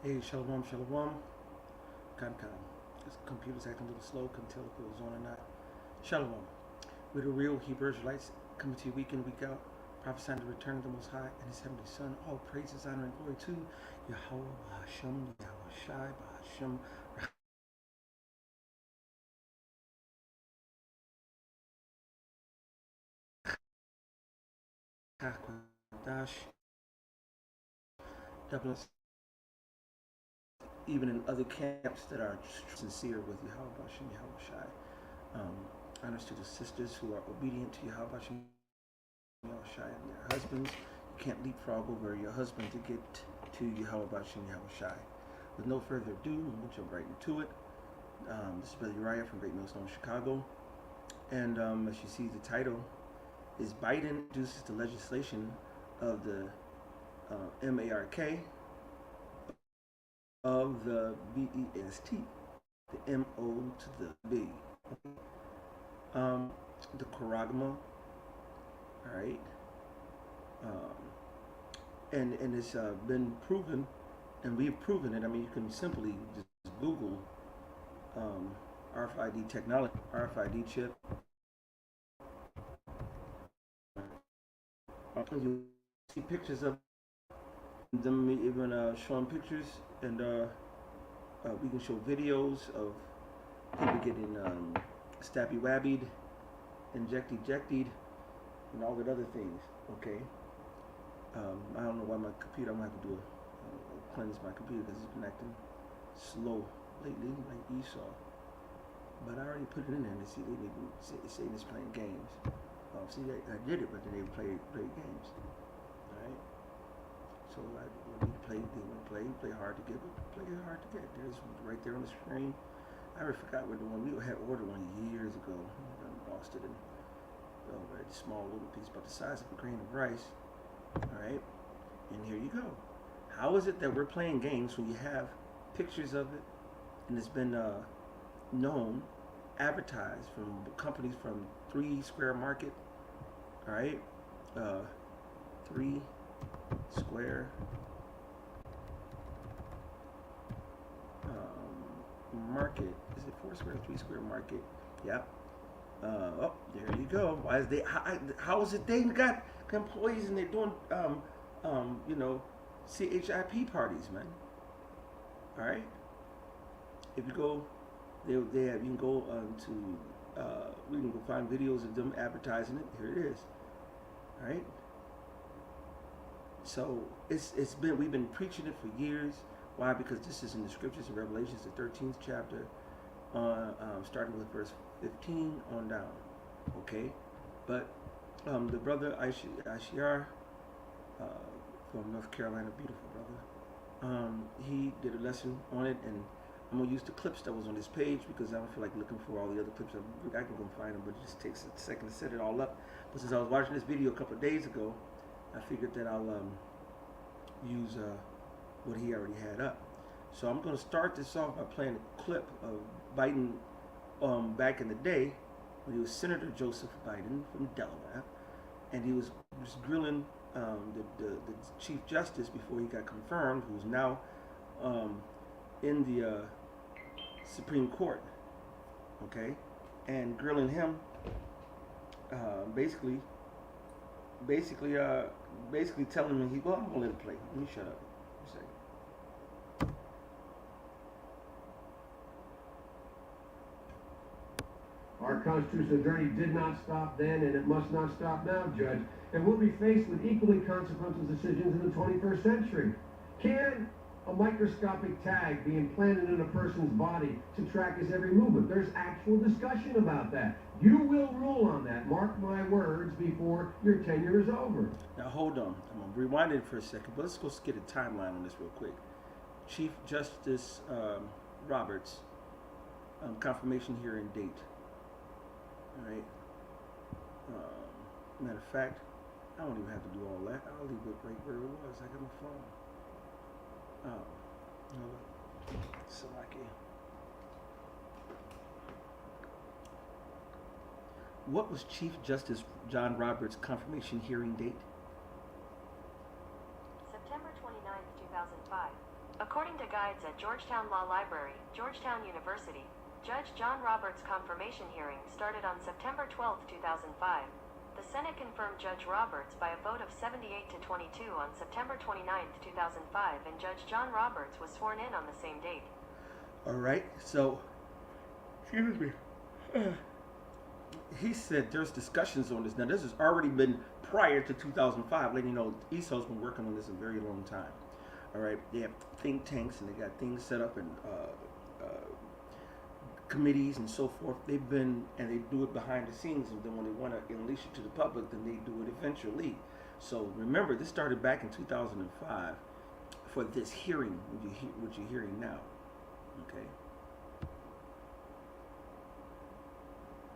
Hey, shalom, shalom. Come. This computer's acting a little slow. Couldn't tell if it was on or not. Shalom. We're the real Hebrew Israelites coming to you week in, week out, prophesying the return of the Most High and His Heavenly Son. All praises, honor, and glory to Yahweh, Bahashem, Yahweh Shai, Bahashem, Rahakwadash, Dublin, even in other camps that are sincere with Yahweh, Bahashem, Yahweh Shai. Honors to the sisters who are obedient to Yahweh, Bahashem, Yahweh Shai, and their husbands. You can't leapfrog over your husband to get to Yahweh, Bahashem, Yahweh Shai. With no further ado, we'll jump right into it. This is Brother Uriah from Great Millstone, Chicago. And as you see, the title is Biden introduces the legislation of the MARK of the BEST, the MO to the B. The Koragma, all right? And it's been proven, and we've proven it. I mean, you can simply just Google RFID technology, RFID chip. You see pictures of them, even showing pictures, and we can show videos of people getting stabby wabbied, injected, and all that other things. Okay. I don't know why my computer. I'm gonna have to do cleanse my computer because it's been acting slow lately, like Esau. But I already put it in there. And see, they say it's playing games. See, I did it, but then they play games. All right. So when we play hard to get, but play hard to get. There's right there on the screen. I already forgot what the one we had ordered one years ago. I lost it in a small little piece, about the size of a grain of rice. All right. And here you go. How is it that we're playing games when you have pictures of it, and it's been known, advertised from companies from 3 Square Market, all right, 3 Square Market. Is it 4 Square, 3 Square Market? Yep. Oh, there you go. Why is they? How is it they got employees and they're doing you know, CHIP parties, man? All right. If you go, they have, you can go to we can go find videos of them advertising it. Here it is. All right. So it's been, we've been preaching it for years. Why? Because this is in the scriptures in Revelations, the 13th chapter, starting with verse 15 on down. Okay, but the brother Aishar from North Carolina, beautiful brother, he did a lesson on it, and I'm gonna use the clips that was on this page because I don't feel like looking for all the other clips. I can go find them, but it just takes a second to set it all up. But since I was watching this video a couple of days ago, I figured that I'll use what he already had up. So I'm going to start this off by playing a clip of Biden back in the day when he was Senator Joseph Biden from Delaware, and he was grilling the Chief Justice before he got confirmed, who's now in the Supreme Court, okay, and grilling him basically telling him, I'm gonna let it play. Let me shut up. Our constitutional journey did not stop then, and it must not stop now, Judge. And we'll be faced with equally consequential decisions in the 21st century. Can a microscopic tag be implanted in a person's body to track his every movement? There's actual discussion about that. You will rule on that. Mark my words before your tenure is over. Now hold on. I'm going to rewind it for a second, but let's go get a timeline on this real quick. Chief Justice Roberts, confirmation hearing date. All right. Matter of fact, I don't even have to do all that. I'll leave it right where it was. I got my phone. Oh, no, Salaki. What was Chief Justice John Roberts' confirmation hearing date? September 29th, 2005. According to resides at Georgetown Law Library, Georgetown University. Judge John Roberts' confirmation hearing started on September 12, 2005. The Senate confirmed Judge Roberts by a vote of 78 to 22 on September 29, 2005, and Judge John Roberts was sworn in on the same date. All right, so, excuse me. He said there's discussions on this. Now, this has already been prior to 2005, letting you know ESO's been working on this a very long time. All right, they have think tanks and they got things set up and committees and so forth. They've been, and they do it behind the scenes, and then when they want to unleash it to the public, then they do it eventually. So remember, this started back in 2005 for this hearing, what you're hearing now. Okay.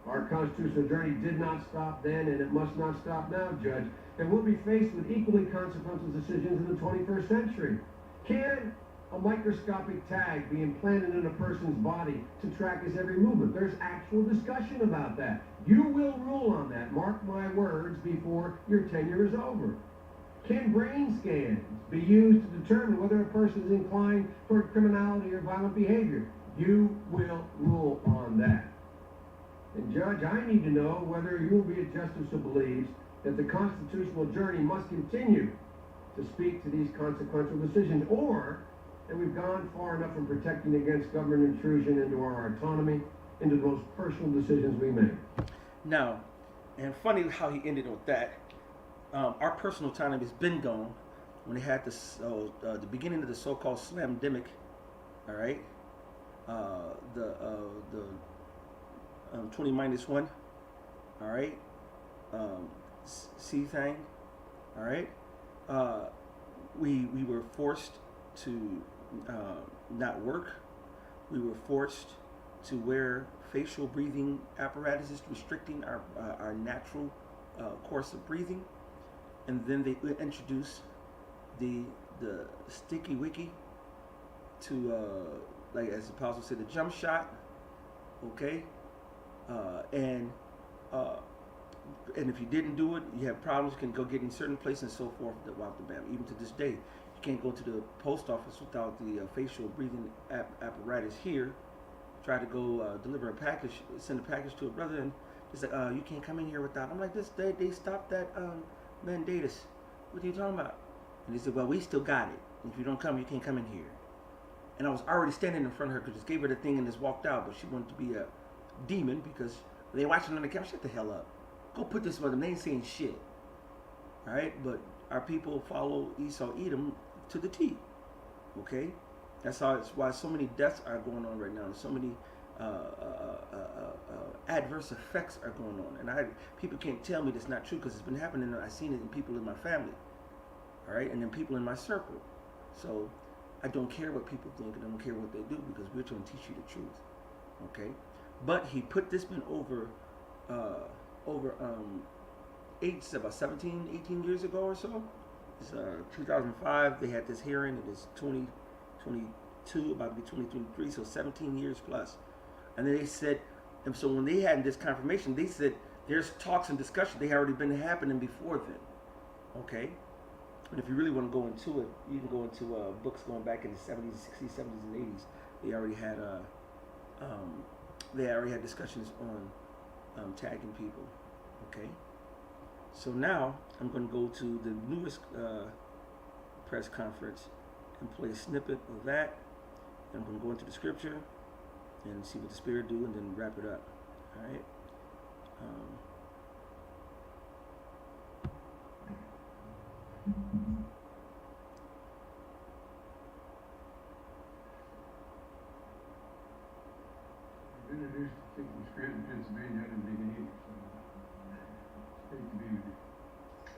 Our constitutional journey did not stop then, and it must not stop now, Judge. And we'll be faced with equally consequential decisions in the 21st century. Can a microscopic tag be implanted in a person's body to track his every movement? There's actual discussion about that. You will rule on that, mark my words, before your tenure is over. Can brain scans be used to determine whether a person is inclined toward criminality or violent behavior? You will rule on that. And Judge, I need to know whether you will be a justice who believes that the constitutional journey must continue to speak to these consequential decisions, or that we've gone far enough in protecting against government intrusion into our autonomy, into the most personal decisions we make. Now, and funny how he ended with that. Our personal autonomy has been gone when they had this, the beginning of the so-called slamdemic. All right, the 20-1, all right, C thing, all right. We were forced to not work. We were forced to wear facial breathing apparatuses, restricting our natural course of breathing. And then they introduced the sticky wicky to like as the apostle said, the jump shot. Okay. And if you didn't do it, you have problems. You can go get in certain places and so forth. Even to this day, you can't go to the post office without the facial breathing apparatus here. Try to go deliver a package, send a package to a brother, and it's like, you can't come in here without. I'm like, they stopped that mandatus. What are you talking about? And they said, well, we still got it. If you don't come, you can't come in here. And I was already standing in front of her because just gave her the thing and just walked out, but she wanted to be a demon because they watching on the camera. Shut the hell up. Go put this one. They ain't saying shit. All right, but our people follow Esau Edom to the T. Okay, that's how. It's why so many deaths are going on right now. And so many adverse effects are going on, and people can't tell me that's not true because it's been happening. I've seen it in people in my family. All right, and then people in my circle. So I don't care what people think, and I don't care what they do because we're trying to teach you the truth. Okay. But he put this man over about 17, 18 years ago or so. It's 2005. They had this hearing. It is 2022, about to be 2023, so 17 years plus. And then they said, and so when they had this confirmation, they said there's talks and discussion. They had already been happening before then. Okay. And if you really want to go into it, you can go into books going back in the 70s, 60s, 70s, and 80s. They already had discussions on tagging people. Okay. So now I'm going to go to the newest press conference and play a snippet of that. And I'm going to go into the scripture and see what the Spirit do, and then wrap it up. All right. Introduced to Scranton, Pennsylvania. I didn't make it either, so it's great to be with you.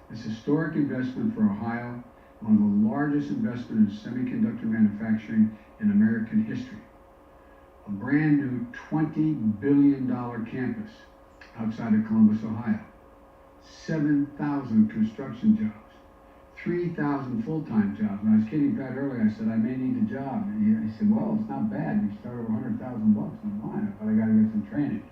This historic investment for Ohio, one of the largest investments in semiconductor manufacturing in American history. A brand new $20 billion campus outside of Columbus, Ohio. 7,000 construction jobs. 3,000 full-time jobs. And I was kidding Pat earlier. I said, I may need a job. And he said, well, it's not bad. We start over $100,000 bucks. I'm fine, but I got to get some training.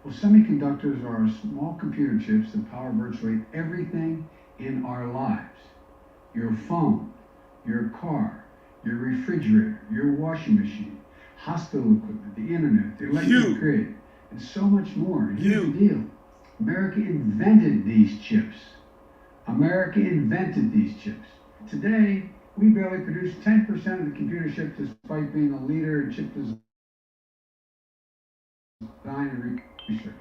Well, semiconductors are small computer chips that power virtually everything in our lives. Your phone, your car, your refrigerator, your washing machine, hospital equipment, the internet, the electric grid, and so much more. And here's the deal. America invented these chips. America invented these chips. Today, we barely produce 10% of the computer chips despite being a leader in chip design and research.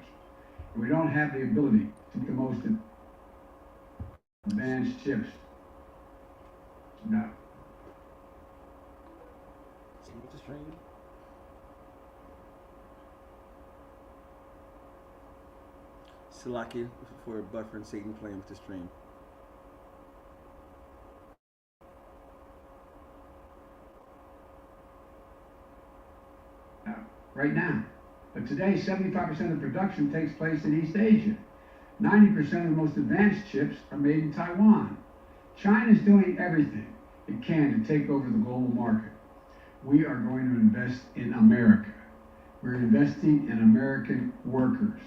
And we don't have the ability to make the most advanced chips. No. Salaki for Buffer and Satan playing with the stream. Right now. But today, 75% of production takes place in East Asia. 90% of the most advanced chips are made in Taiwan. China is doing everything it can to take over the global market. We are going to invest in America. We're investing in American workers.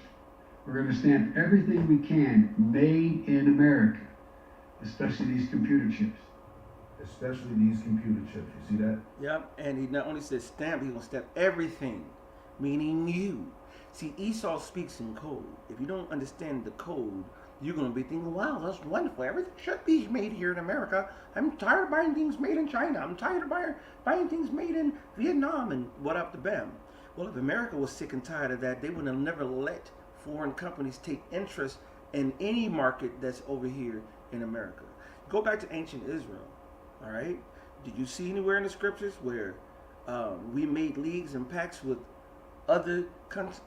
We're going to stamp everything we can made in America, especially these computer chips. Especially these computer chips. You see that? Yep, and he not only said stamp, he's going to stamp everything, meaning you. See, Esau speaks in code. If you don't understand the code, you're going to be thinking, wow, that's wonderful. Everything should be made here in America. I'm tired of buying things made in China. I'm tired of buying things made in Vietnam and what up the bam. Well, if America was sick and tired of that, they would have never let foreign companies take interest in any market that's over here in America. Go back to ancient Israel, all right? Did you see anywhere in the scriptures where we made leagues and pacts with other countries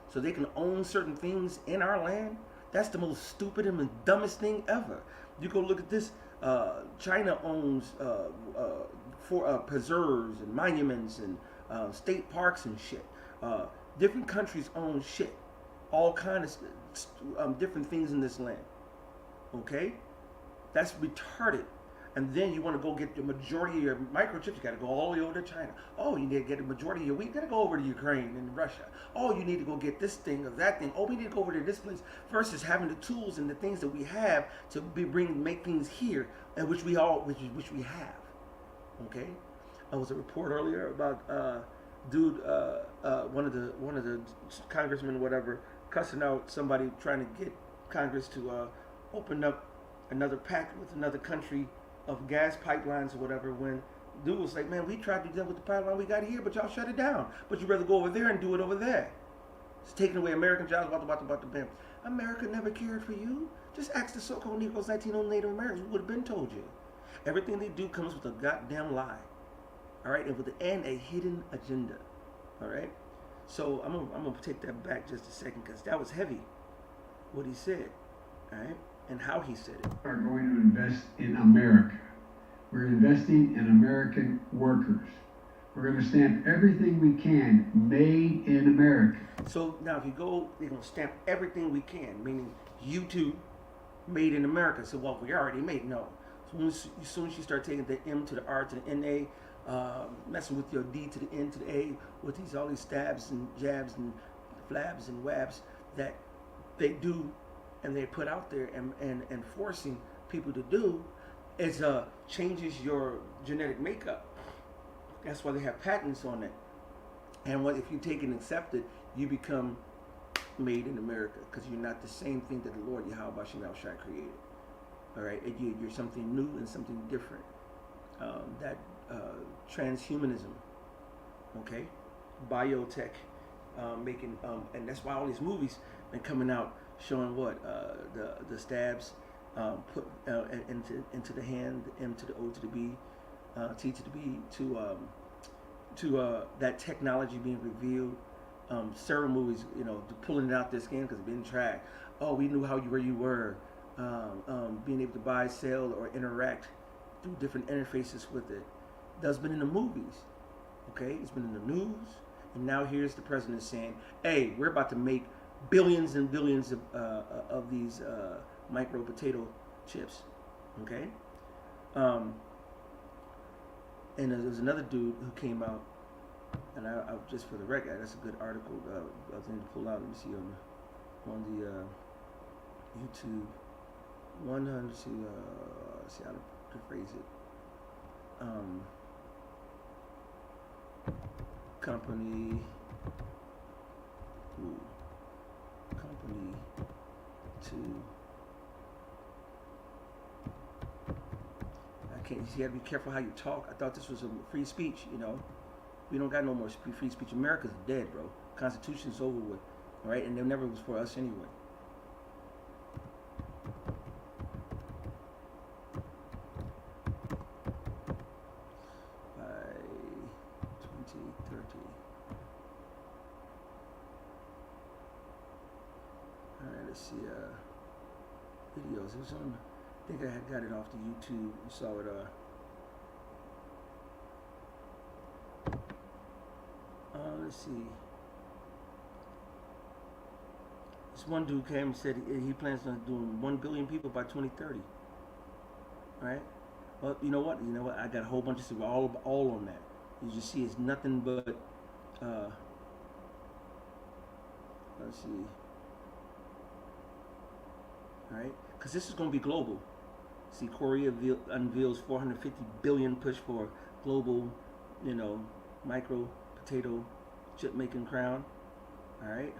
so they can own certain things in our land? That's the most stupid and dumbest thing ever. You go look at this. China owns preserves and monuments and state parks and shit. Different countries own shit, all kinds of different things in this land. Okay, that's retarded. And then you want to go get the majority of your microchips. You got to go all the way over to China. Oh, you need to get the majority of your wheat. You got to go over to Ukraine and Russia. Oh, you need to go get this thing or that thing. Oh, we need to go over to this place. Versus having the tools and the things that we have to make things here, and which we have. Okay, there was a report earlier about one of the congressmen or whatever cussing out somebody trying to get Congress to open up another pact with another country of gas pipelines or whatever, when dude was like, man, we tried to do that with the pipeline we got here, but y'all shut it down. But you'd rather go over there and do it over there. It's taking away American jobs, about the bam. America never cared for you. Just ask the so-called Negroes, Latino Native Americans, who would have been told you. Everything they do comes with a goddamn lie. All right, and with the end, a hidden agenda. All right, so I'm gonna take that back just a second, because that was heavy, what he said. All right, and how he said it. We are going to invest in America. We're investing in American workers. We're going to stamp everything we can made in America. So now if you go, they're going to stamp everything we can, meaning YouTube, made in America. So, well, we already made, no. So as soon as you start taking the M to the R to the NA, messing with your D to the N to the A, with all these stabs and jabs and flabs and wabs that they do and they put out there and forcing people to do, is changes your genetic makeup. That's why they have patents on it. And what if you take and accept it, you become made in America, because you're not the same thing that the Lord Yahweh Shem Shai created. All right, you're something new and something different. That transhumanism, okay, biotech, making, and that's why all these movies been coming out showing what the stabs put into the hand, the M to the O to the B, T to the B, to that technology being revealed. Several movies, pulling it out their skin because it's been tracked. Oh, we knew where you were. Being able to buy, sell, or interact through different interfaces with it. That's been in the movies. Okay, it's been in the news, and now here's the president saying, "Hey, we're about to make billions and billions of these micro potato chips." Okay, and there's another dude who came out, and I just for the record, that's a good article. I was going to pull out. Let me see on the YouTube 100 to see how to to phrase it. Company to, I can't, you gotta be careful how you talk. I thought this was a free speech, you know. We don't got no more free speech. America's dead, bro. Constitution's over with, all right? And it never was for us anyway. By 2030. All right, let's see. Videos. It was on. I think I had got it off the YouTube. You saw it. Let's see. This one dude came and said he plans on doing 1 billion people by 2030. Right? Well, you know what? I got a whole bunch of stuff all on that. You just see it's nothing but. Let's see. All right? Because this is going to be global. See, Korea unveils 450 billion push for global, micro potato chip making crown. All right.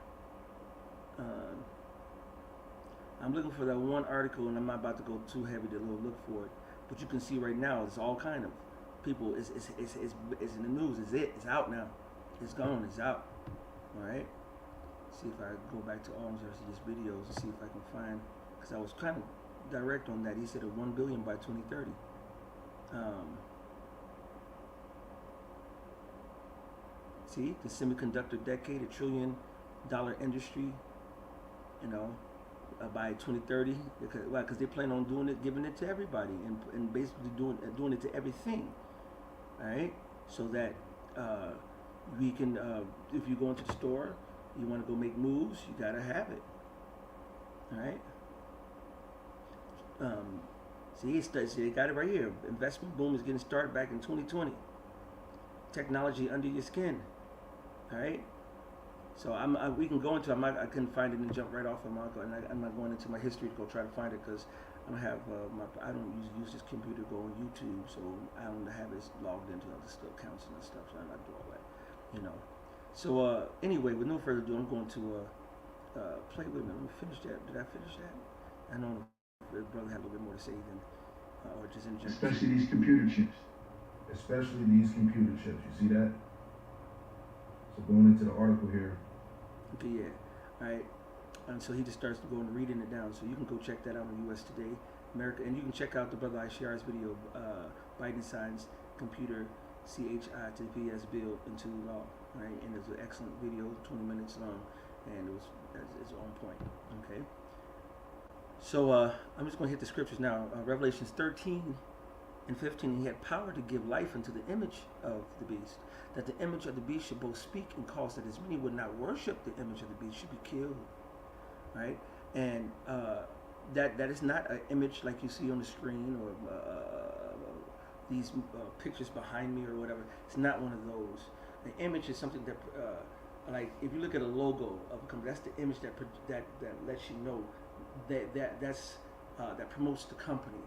I'm looking for that one article, and I'm not about to go too heavy to look for it. But you can see right now, it's all kind of people. It's in the news. It's out now. It's gone. It's out. All right. See if I go back to all of these videos and see if I can find. Because I was kind of direct on that. He said 1 billion by 2030. See, the semiconductor decade, $1 trillion industry, by 2030. Because they plan on doing it, giving it to everybody, and basically doing it to everything. All right, so that we can, if you go into the store, you want to go make moves, you gotta have it. All right. See, they got it right here. Investment boom is getting started back in 2020. Technology under your skin. All right. So we can go into. I couldn't find it and jump right off of Marco, and I'm not going into my history to go try to find it because I don't have I don't use this computer to go on YouTube, so I don't have it logged into other stuff, accounts and stuff. So I'm not doing all that, So anyway, with no further ado, I'm going to play with me. Let me finish that. Did I finish that? I know the brother had a little bit more to say than or just in general. Especially these computer chips. Especially these computer chips. You see that? So going into the article here. Okay, yeah. All right. And so he just starts to go and reading it down. So you can go check that out on US Today, America, and you can check out the brother Aishar's video, Biden signs computer CHI to VS bill into law. Right, and it's an excellent video, 20 minutes long, and it's on point. Okay. So I'm just going to hit the scriptures now. Revelations 13:15. He had power to give life unto the image of the beast, that the image of the beast should both speak and cause that as many would not worship the image of the beast should be killed. Right, and that is not an image like you see on the screen or these pictures behind me or whatever. It's not one of those. The image is something that, like if you look at a logo of a company, that's the image that lets you know that promotes the company.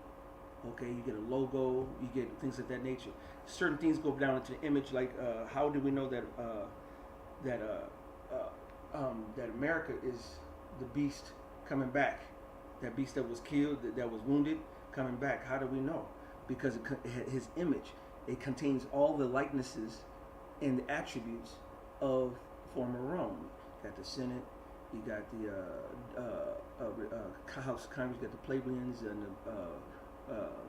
Okay, you get a logo, you get things of that nature. Certain things go down into the image, like how do we know that that America is the beast coming back? That beast that was killed, that was wounded, coming back. How do we know? Because his image, it contains all the likenesses and the attributes of former Rome. You got the Senate, you got the House of Congress, you got the plebeians and the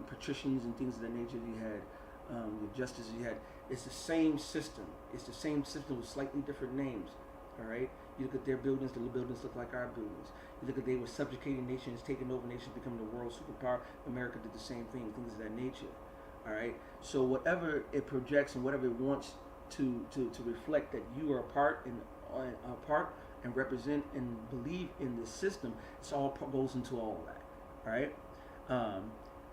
patricians and things of that nature. You had the justices. You had. It's the same system. It's the same system with slightly different names. All right. You look at their buildings. The buildings look like our buildings. You look at they were subjugating nations, taking over nations, becoming the world superpower. America did the same thing. Things of that nature. All right. So whatever it projects and whatever it wants to reflect that you are a part and represent and believe in this system, it's all goes into all of that. All right.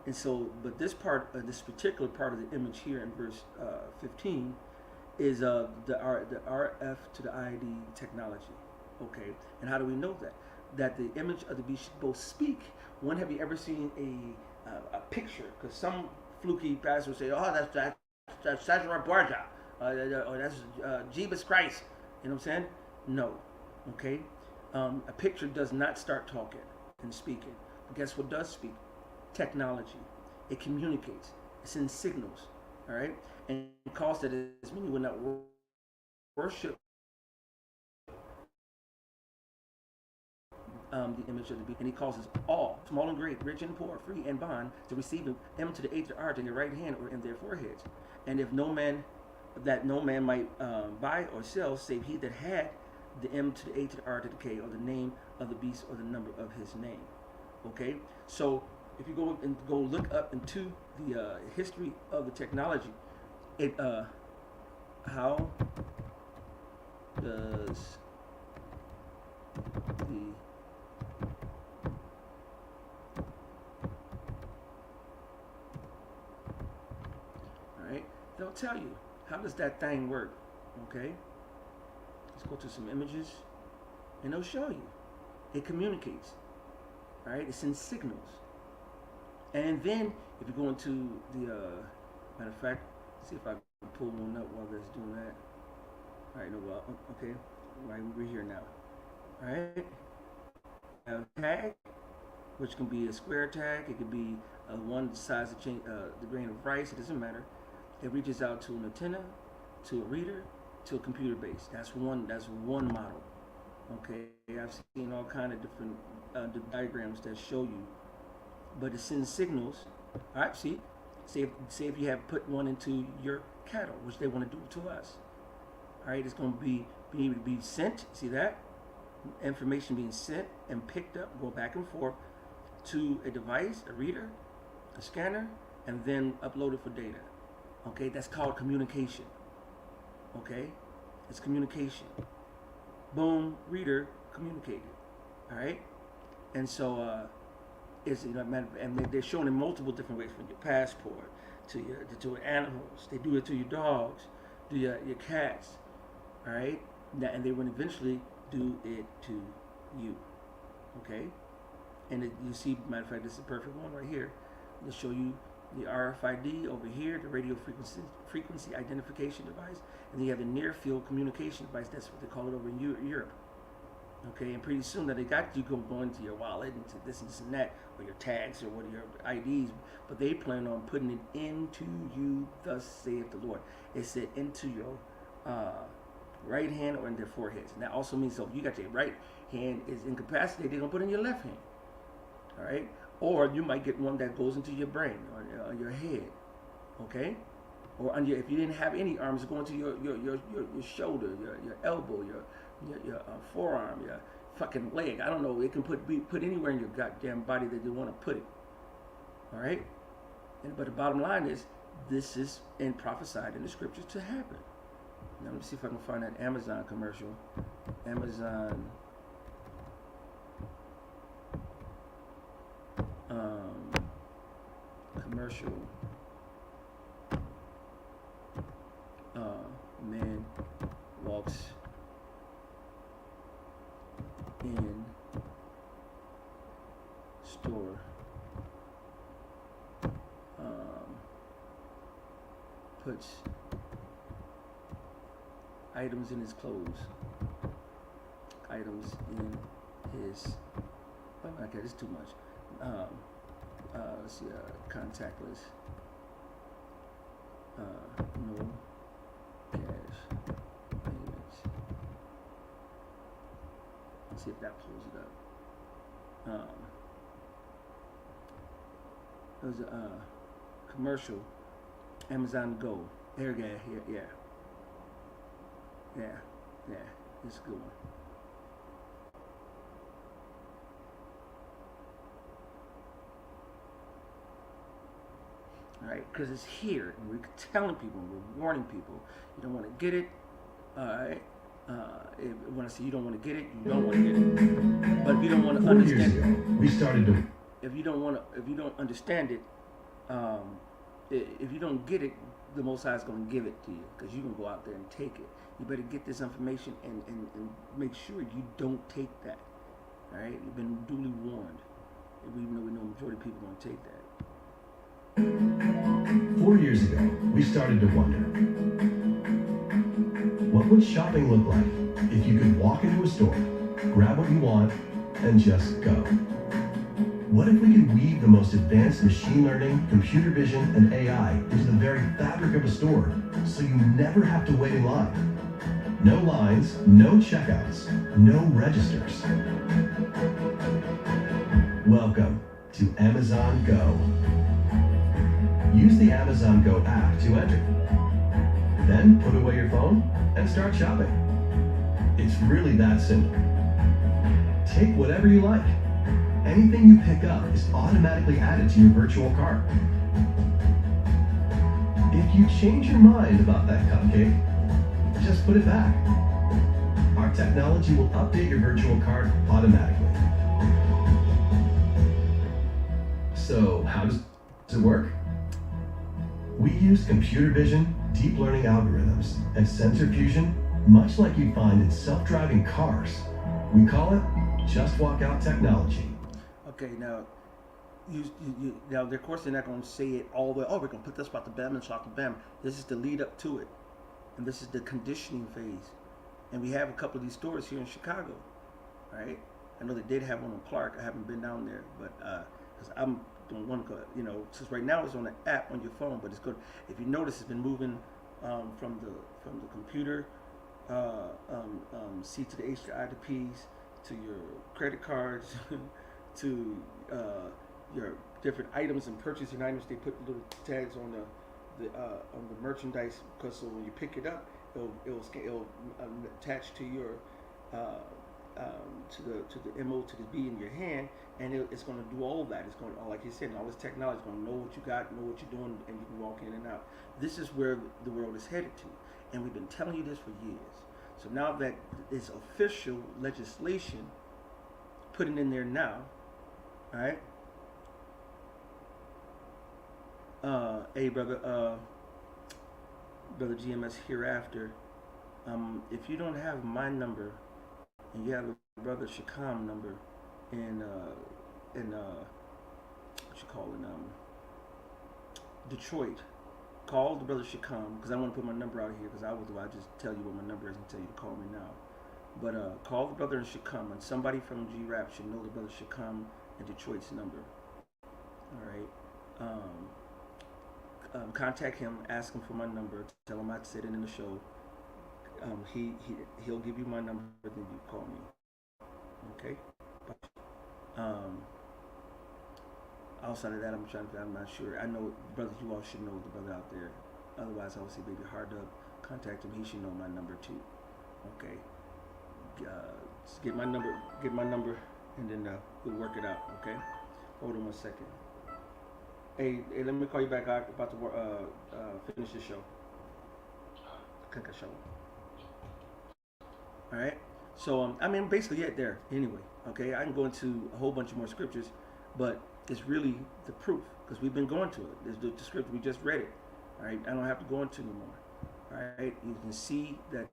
And so, but this particular part of the image here in verse 15 is the RF to the ID technology. Okay. And how do we know that? That the image of the beast should both speak. One, have you ever seen a picture, because some fluky pastor will say, oh, that's Cesare Borgia, or that's Jesus Christ. You know what I'm saying? No. Okay? A picture does not start talking and speaking. But guess what does speak? Technology. It communicates. It sends signals. All right? And it calls that as many will not worship the image of the beast. And he causes all, small and great, rich and poor, free and bond, to receive him to the eighth art in their right hand or in their foreheads. And if no man might buy or sell, save he that had the M to the A to the R to the K, or the name of the beast, or the number of his name. Okay? So if you go look up into the history of the technology, how does the they'll tell you, how does that thing work? Okay? Let's go to some images, and they'll show you. It communicates. All right? It sends signals. And then, if you go into the, matter of fact, see if I can pull one up while that's doing that. All right, no, well, okay. Right, we're here now. All right? A tag, which can be a square tag. It could be one size of the grain of rice. It doesn't matter. It reaches out to an antenna, to a reader, to a computer base. That's one model. Okay, I've seen all kind of different diagrams that show you, but it sends signals. All right, see, say if you have put one into your cattle, which they want to do to us. All right, it's going to be able to be sent. See that information being sent and picked up, go back and forth to a device, a reader, a scanner, and then uploaded for data. Okay, that's called communication. Okay, it's communication. Boom, reader communicated. All right, and so it's and they're showing in multiple different ways, from your passport to your animals. They do it to your dogs, to your cats. All right, and they will eventually do it to you. Okay, and you see, matter of fact, this is a perfect one right here. They'll show you the RFID over here, the radio frequency identification device, and then you have the near field communication device. That's what they call it over in Europe. Okay, and pretty soon that they got you going to your wallet and to this and that, or your tags or what your IDs, but they plan on putting it into you. Thus saith the Lord. It said into your right hand or in their foreheads. And that also means, so if you got your right hand is incapacitated, they're gonna put it in your left hand. All right. Or you might get one that goes into your brain or your head, okay? Or if you didn't have any arms, going to your shoulder, your elbow, your forearm, your fucking leg. I don't know. It can be put anywhere in your goddamn body that you want to put it. All right? But the bottom line is, this is prophesied in the scriptures to happen. Now let me see if I can find that Amazon commercial. Amazon. Commercial. Man walks in store. Puts items in his clothes. Items in his. Oh, okay, this is too much. Let's see, contactless. No cash payments. Let's see if that pulls it up. There's a commercial. Amazon Go. There you go. Yeah. It's a good one. All right, because it's here, and we're telling people, we're warning people, you don't want to get it. All right. When I say you don't want to get it, you don't want to get it. But if you don't want to understand it, we started doing. If you don't understand it, if you don't get it, the Most High is going to give it to you, because you're going to go out there and take it. You better get this information and make sure you don't take that. All right, you've been duly warned. Even though we know the majority of people don't take that. 4 years ago, we started to wonder, what would shopping look like if you could walk into a store, grab what you want, and just go? What if we could weave the most advanced machine learning, computer vision, and AI into the very fabric of a store so you never have to wait in line? No lines, no checkouts, no registers. Welcome to Amazon Go. Use the Amazon Go app to enter. Then put away your phone and start shopping. It's really that simple. Take whatever you like. Anything you pick up is automatically added to your virtual cart. If you change your mind about that cupcake, just put it back. Our technology will update your virtual cart automatically. So how does it work? We use computer vision, deep learning algorithms, and sensor fusion, much like you find in self-driving cars. We call it Just Walk Out technology. Okay, now, now of course they're not going to say it all the way. Oh, we're going to put this about the bam and shot the bam. This is the lead up to it, and this is the conditioning phase. And we have a couple of these stores here in Chicago, right? I know they did have one on Clark. I haven't been down there, but because I'm don't want to go, you know, since right now it's on the app on your phone, but it's good. If you notice, it's been moving from the computer, C to the H to I to P's, to your credit cards, to your different items and purchasing items. They put little tags on the merchandise, because so when you pick it up, it'll attach to your to the MO to the B in your hand, and it's going to do all that. It's going to, like you said, all this technology is going to know what you got, know what you're doing, and you can walk in and out. This is where the world is headed to, and we've been telling you this for years. So now that it's official legislation putting in there now, all right? Hey brother GMS Hereafter, if you don't have my number and you have a brother Shakam number in what you call it, Detroit, call the brother Shakam, because I want to put my number out here, because I just tell you what my number is and tell you to call me now. But call the brother in Shakam, and somebody from G-Rap should know the brother Shakam in Detroit's number. All right. Contact him, ask him for my number, tell him I said it in the show. He'll give you my number, then you call me. Okay. Outside of that, I'm not sure. I know, brothers, you all should know the brother out there. Otherwise, I would say, baby, hard to contact him. He should know my number too. Okay. Just get my number, and then we'll work it out. Okay. Hold on 1 second. Hey, let me call you back. I'm about to finish the show. All right. So I mean, basically, yeah, there. Anyway, okay. I can go into a whole bunch of more scriptures, but it's really the proof, because we've been going to it. There's the scripture, we just read it. All right. I don't have to go into anymore. All right. You can see that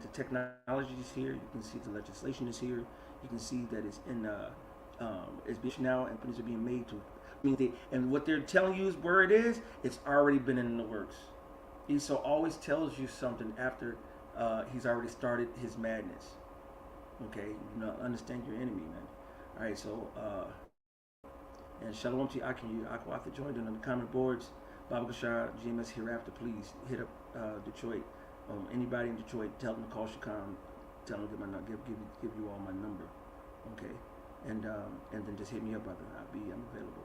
the technology is here. You can see the legislation is here. You can see that it's in it's being now, and things are being made to. And what they're telling you is where it is. It's already been in the works. Esau always tells you something after he's already started his madness. Okay, you know, understand your enemy, man. All right, so and shalom to Akin, Aqua Arthur joined in on the comment boards. Baba Gashar, GMS Hereafter, please hit up Detroit. Anybody in Detroit, tell them to call Shakam. Tell them to give you all my number. Okay, and then just hit me up, brother. I'm available.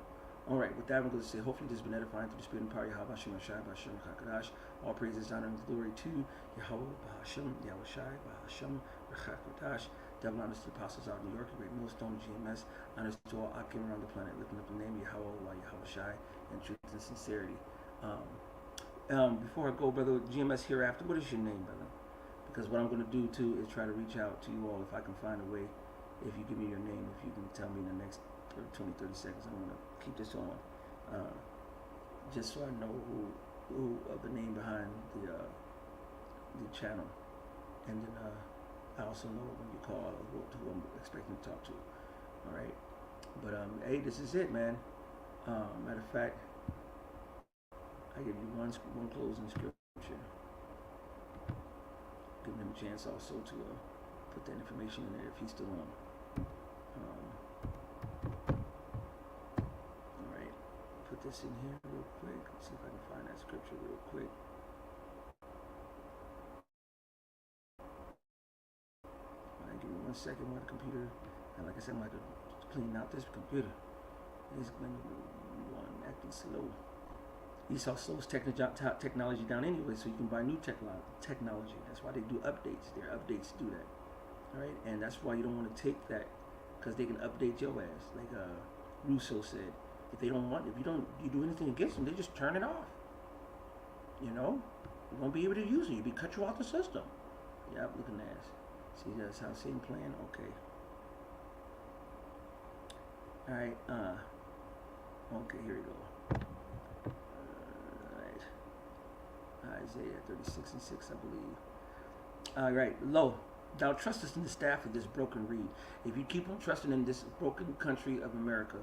All right, with that, I'm going to say, hopefully this has been edifying through the spirit and power of Yahweh Hashem Shai B'Hashem Chakadash. All praises, honor, and glory to Yahweh B'Hashem, Yahweh Shai B'Hashem Chakadash. Double honors to the apostles out of New York, the great millstone of GMS. Honors to all Akim around the planet, lifting up the name of Yahweh Yahweh Shai in truth and sincerity. Before I go, brother, GMS Hereafter, what is your name, brother? Because what I'm going to do, too, is try to reach out to you all if I can find a way. If you give me your name, if you can tell me in the next 20, 30 seconds, I'm going to keep this on, just so I know who the name behind the channel, and then I also know when you call who I'm expecting to talk to. All right, but hey, this is it, man. Matter of fact, I give you one closing scripture. Giving him a chance also to put that information in there if he's still on. Alright, put this in here real quick. Let's see if I can find that scripture real quick. Alright, give me 1 second while the computer, and like I said, I'm going to clean out this computer. It's going to be acting slow. Esau slows technology down anyway, so you can buy new technology. That's why they do updates. Their updates do that. All right, and that's why you don't want to take that, because they can update your ass. Like Russo said, if you do anything against them, they just turn it off. You know, you won't be able to use it. You'll be cut you off the system. Yep, looking ass. See, that's how Satan playing. Okay. All right. Okay, here we go. Isaiah 36:6, I believe. All right, lo, thou trustest in the staff of this broken reed. If you keep on trusting in this broken country of America,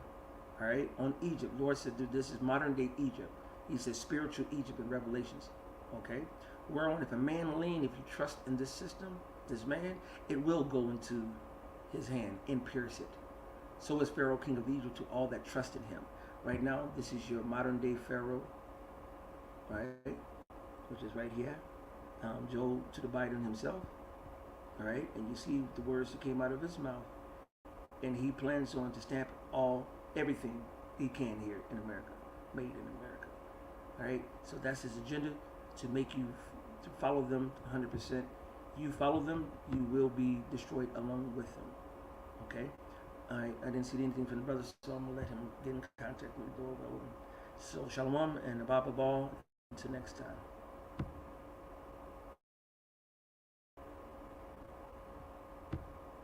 all right, on Egypt, Lord said that this is modern day Egypt. He says spiritual Egypt in Revelations, okay? Whereon if a man lean, if you trust in this system, this man, it will go into his hand and pierce it. So is Pharaoh, king of Egypt, to all that trust in him. Right now, this is your modern day Pharaoh, right? Which is right here, Joe to the Biden himself, all right, and you see the words that came out of his mouth, and he plans on to stamp everything he can here in America, made in America, all right. So that's his agenda, to make you to follow them 100%. You follow them, you will be destroyed along with them. Okay, I didn't see anything from the brother, so I'm gonna let him get in contact with the door. So shalom and abba ball. Until next time.